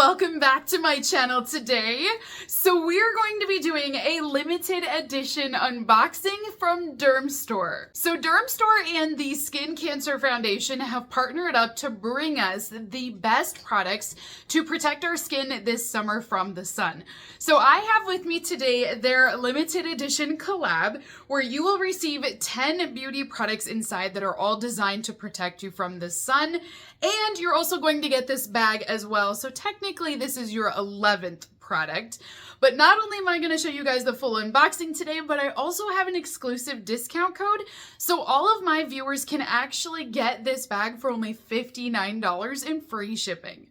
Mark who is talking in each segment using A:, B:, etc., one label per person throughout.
A: welcome back to my channel today. So we're going to be doing a limited edition unboxing from Dermstore. So Dermstore and the Skin Cancer Foundation have partnered up to bring us the best products to protect our skin this summer from the sun. So I have with me today their limited edition collab where you will receive 10 beauty products inside that are all designed to protect you from the sun. And you're also going to get this bag as well. So technically this is your 11th product. But not only am I going to show you guys the full unboxing today, but I also have an exclusive discount code. So all of my viewers can actually get this bag for only $59 in free shipping.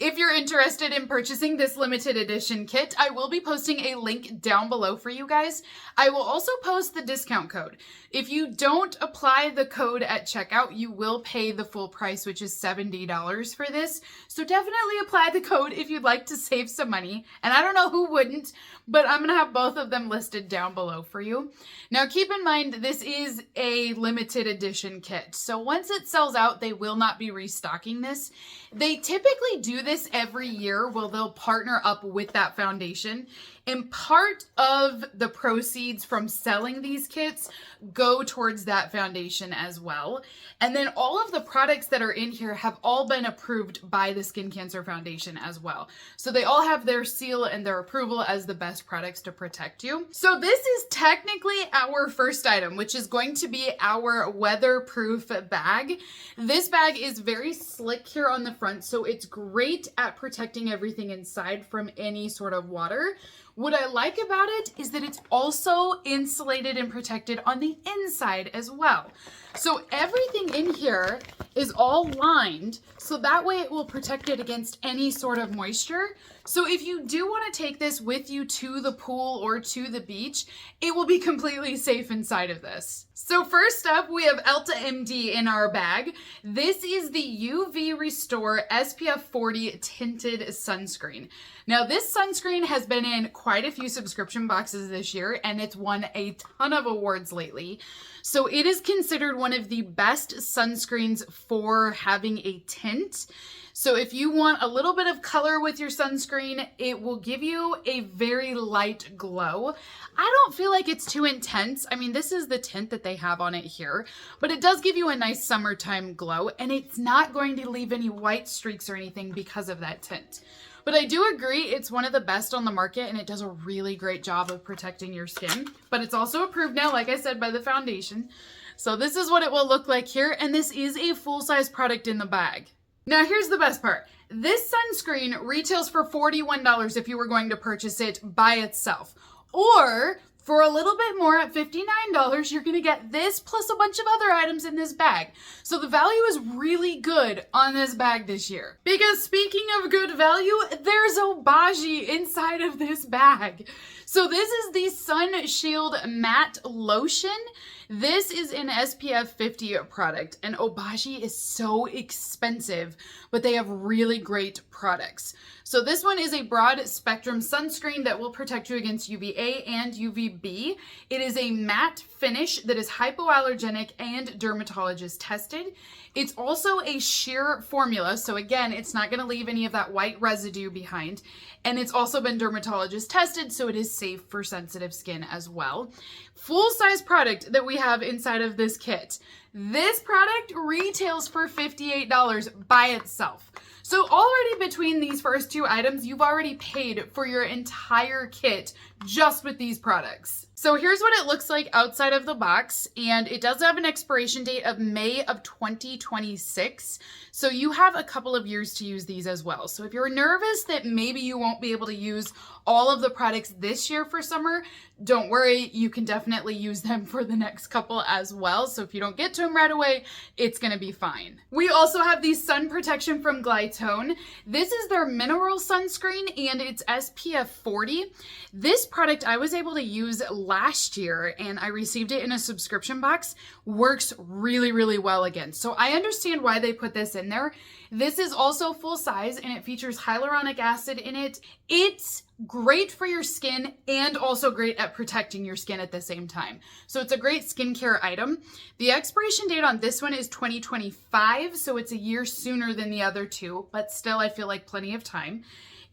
A: If you're interested in purchasing this limited edition kit, I will be posting a link down below for you guys. I will also post the discount code. If you don't apply the code at checkout, you will pay the full price, which is $70 for this. So definitely apply the code if you'd like to save some money. And I don't know who wouldn't, but I'm gonna have both of them listed down below for you. Now keep in mind, this is a limited edition kit. So once it sells out, they will not be restocking this. They typically do this every year where they'll partner up with that foundation, and part of the proceeds from selling these kits go towards that foundation as well. And then all of the products that are in here have all been approved by the Skin Cancer Foundation as well. So they all have their seal and their approval as the best products to protect you. So this is technically our first item, which is going to be our weatherproof bag. This bag is very slick here on the front, so it's great at protecting everything inside from any sort of water. What I like about it is that it's also insulated and protected on the inside as well. So everything in here is all lined, so that way it will protect it against any sort of moisture. So if you do want to take this with you to the pool or to the beach, it will be completely safe inside of this. So first up, we have Elta MD in our bag. This is the UV Restore SPF 40 tinted sunscreen. Now this sunscreen has been in quite a few subscription boxes this year, and it's won a ton of awards lately. So it is considered one of the best sunscreens for having a tint. So if you want a little bit of color with your sunscreen, it will give you a very light glow. I don't feel like it's too intense. I mean, this is the tint that they have on it here, but it does give you a nice summertime glow, and it's not going to leave any white streaks or anything because of that tint. But I do agree it's one of the best on the market, and it does a really great job of protecting your skin. But it's also approved now, like I said, by the foundation. So this is what it will look like here, and this is a full-size product in the bag. Now here's the best part. This sunscreen retails for $41 if you were going to purchase it by itself. Or for a little bit more at $59, you're going to get this plus a bunch of other items in this bag. So the value is really good on this bag this year. Because speaking of good value, there's Obagi inside of this bag. So this is the Sun Shield Matte Lotion. This is an SPF 50 product, and Obagi is so expensive, but they have really great products. So this one is a broad spectrum sunscreen that will protect you against UVA and UVB. It is a matte finish that is hypoallergenic and dermatologist tested. It's also a sheer formula, so again, it's not going to leave any of that white residue behind. And it's also been dermatologist tested, so it is safe for sensitive skin as well. Full-size product that we have inside of this kit. This product retails for $58 by itself. So already between these first two items, you've already paid for your entire kit just with these products. So here's what it looks like outside of the box, and it does have an expiration date of May of 2026. So you have a couple of years to use these as well. So if you're nervous that maybe you won't be able to use all of the products this year for summer, don't worry, you can definitely use them for the next couple as well. So if you don't get to them right away, it's gonna be fine. We also have the sun protection from Glytone. This is their mineral sunscreen, and it's SPF 40. This product I was able to use last year, and I received it in a subscription box. Works really, really well again. So I understand why they put this in there. This is also full size, and it features hyaluronic acid in it. It's great for your skin and also great at protecting your skin at the same time. So it's a great skincare item. The expiration date on this one is 2025, so it's a year sooner than the other two, but still I feel like plenty of time.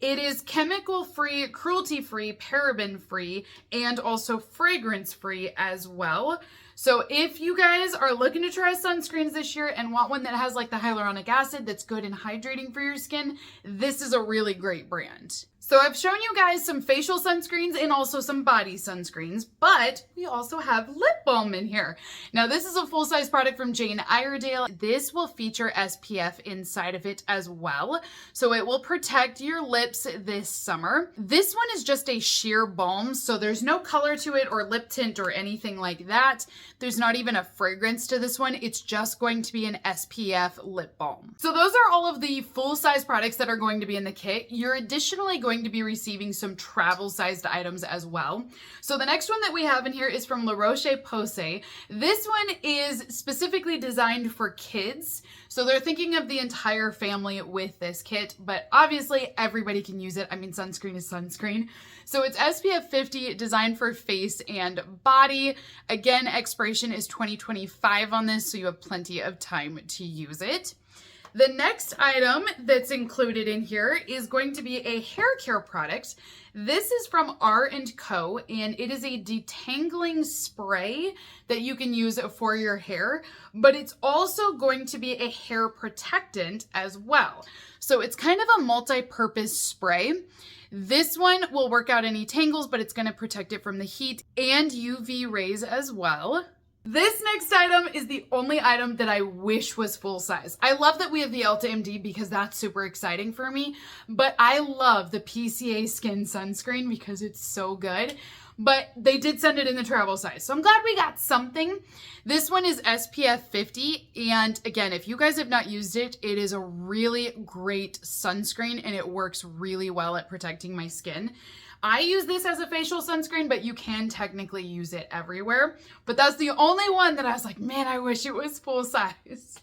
A: It is chemical-free, cruelty-free, paraben-free, and also fragrance-free as well. So if you guys are looking to try sunscreens this year and want one that has like the hyaluronic acid that's good and hydrating for your skin, this is a really great brand. So I've shown you guys some facial sunscreens and also some body sunscreens, but we also have lip balm in here. Now this is a full-size product from Jane Iredale. This will feature SPF inside of it as well. So it will protect your lips this summer. This one is just a sheer balm, so there's no color to it or lip tint or anything like that. There's not even a fragrance to this one. It's just going to be an SPF lip balm. So those are all of the full-size products that are going to be in the kit. You're additionally going to be receiving some travel-sized items as well. So the next one that we have in here is from La Roche-Posay. This one is specifically designed for kids. So they're thinking of the entire family with this kit, but obviously everybody can use it. I mean, sunscreen is sunscreen. So it's SPF 50, designed for face and body. Again, expiration is 2025 on this, so you have plenty of time to use it. The next item that's included in here is going to be a hair care product. This is from R&Co, and it is a detangling spray that you can use for your hair, but it's also going to be a hair protectant as well. So it's kind of a multi-purpose spray. This one will work out any tangles, but it's going to protect it from the heat and UV rays as well. This next item is the only item that I wish was full size. I love that we have the Elta MD because that's super exciting for me, but I love the PCA Skin Sunscreen because it's so good. But they did send it in the travel size, so I'm glad we got something. This one is SPF 50, and again, if you guys have not used it, it is a really great sunscreen and it works really well at protecting my skin. I use this as a facial sunscreen, but you can technically use it everywhere. But that's the only one that I was like, man, I wish it was full size.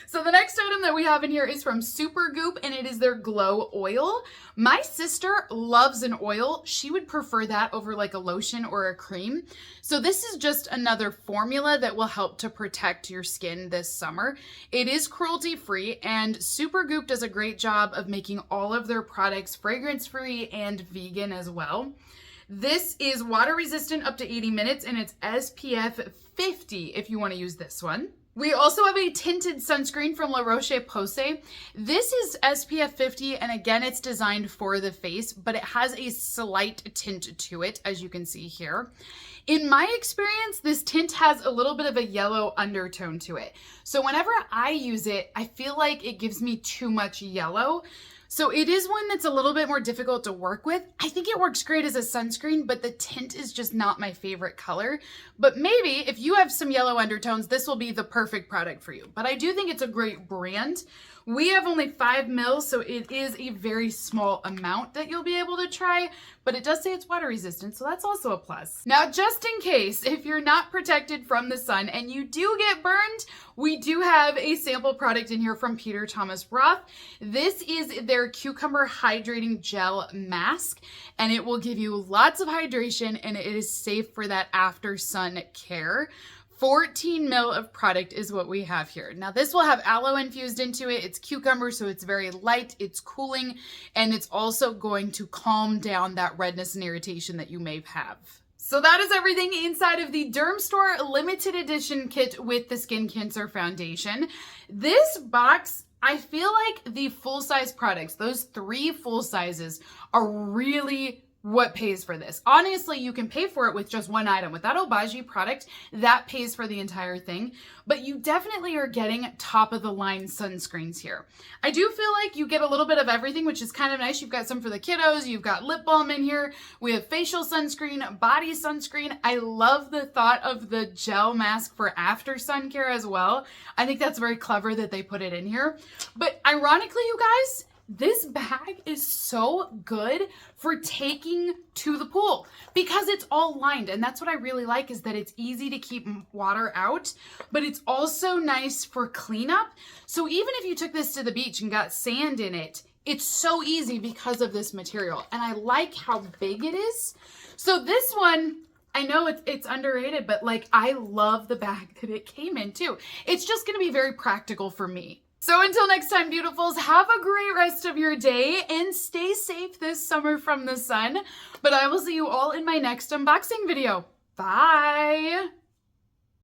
A: So the next item that we have in here is from Supergoop, and it is their Glow Oil. My sister loves an oil. She would prefer that over like a lotion or a cream. So this is just another formula that will help to protect your skin this summer. It is cruelty-free, and Supergoop does a great job of making all of their products fragrance-free and vegan as well. This is water resistant up to 80 minutes, and it's SPF 50 if you want to use this one. We also have a tinted sunscreen from La Roche-Posay. This is SPF 50, and again, it's designed for the face, but it has a slight tint to it, as you can see here. In my experience, this tint has a little bit of a yellow undertone to it. So whenever I use it, I feel like it gives me too much yellow. So it is one that's a little bit more difficult to work with. I think it works great as a sunscreen, but the tint is just not my favorite color. But maybe if you have some yellow undertones, this will be the perfect product for you. But I do think it's a great brand. We have only 5 mils, so it is a very small amount that you'll be able to try, but it does say it's water resistant, so that's also a plus. Now, just in case, if you're not protected from the sun and you do get burned, we do have a sample product in here from Peter Thomas Roth. This is their Cucumber Hydrating Gel Mask, and it will give you lots of hydration, and it is safe for that after sun care. 14 mil of product is what we have here. Now this will have aloe infused into it. It's cucumber, so it's very light, it's cooling, and it's also going to calm down that redness and irritation that you may have. So that is everything inside of the Dermstore limited edition kit with the Skin Cancer Foundation. This box, I feel like the full-size products, those 3 full sizes, are really what pays for this. Honestly, you can pay for it with just one item. With that Obagi product, that pays for the entire thing, but you definitely are getting top of the line sunscreens here. I do feel like you get a little bit of everything, which is kind of nice. You've got some for the kiddos, you've got lip balm in here, we have facial sunscreen, body sunscreen. I love the thought of the gel mask for after sun care as well. I think that's very clever that they put it in here. But ironically, you guys, this bag is so good for taking to the pool because it's all lined, and that's what I really like, is that it's easy to keep water out, but it's also nice for cleanup. So even if you took this to the beach and got sand in it, It's so easy because of this material, and I like how big it is. So this one, I know it's underrated, but like I love the bag that it came in too. It's just gonna be very practical for me. So until next time, beautifuls, have a great rest of your day and stay safe this summer from the sun. But I will see you all in my next unboxing video. Bye.